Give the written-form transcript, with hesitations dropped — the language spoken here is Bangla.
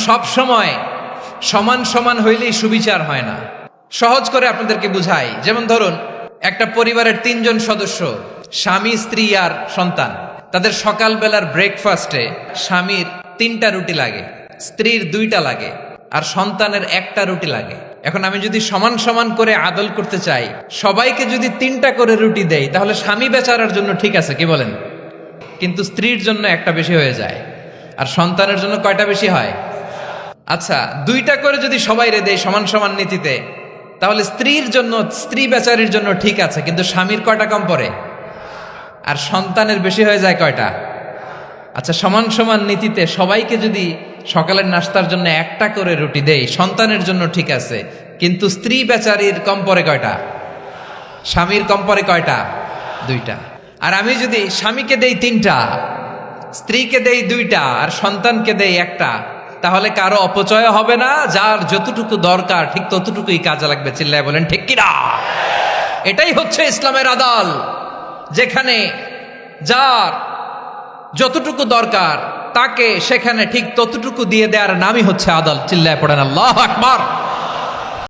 সব সময় সমান সমান হইলেই সুবিচার হয় না। সহজ করে আপনাদেরকে বুঝাই, যেমন ধরুন একটা পরিবারের 3 জন সদস্য, স্বামী, স্ত্রী আর সন্তান। তাদের সকালবেলার ব্রেকফাস্টে স্বামীর 3টা রুটি লাগে, স্ত্রীর 2টা লাগে, আর সন্তানের 1টা রুটি লাগে। এখন আমি যদি সমান সমান করে আদল করতে চাই, সবাইকে যদি 3টা করে রুটি দেই, তাহলে স্বামী বেচারার জন্য ঠিক আছে, কি বলেন? কিন্তু স্ত্রীর জন্য 1টা বেশি হয়ে যায়, আর সন্তানের জন্য কয়টা বেশি হয়? আচ্ছা, 2টা করে যদি সবাই দেয় সমান সমান নীতিতে, তাহলে স্ত্রীর জন্য, স্ত্রী বেচারির জন্য ঠিক আছে, কিন্তু স্বামীর কয়টা কম পড়ে? আর সন্তানের বেশি হয়ে যায় কয়টা? আচ্ছা, সমান সমান নীতিতে সবাইকে যদি সকালের নাস্তার জন্য 1টা করে রুটি দেই, সন্তানের জন্য ঠিক আছে, কিন্তু স্ত্রী বেচারির কম পড়ে কয়টা? স্বামীর কম পড়ে কয়টা? 2টা। আর আমি যদি স্বামীকে দেই 3টা, স্ত্রীকে দেই 2টা, আর সন্তানকে দেই 1টা, তাহলে কারো অপচয় হবে না। যার যতটুকু দরকার ঠিক ততটুকুই কাজে লাগবে। চিল্লায় বলেন ঠিক কিনা? এটাই হচ্ছে ইসলামের আদল, যেখানে যার যতটুকু দরকার তাকে সেখানে ঠিক ততটুকু দিয়ে দেওয়ার নামই হচ্ছে আদল। চিল্লায় পড়েন আল্লাহু আকবার।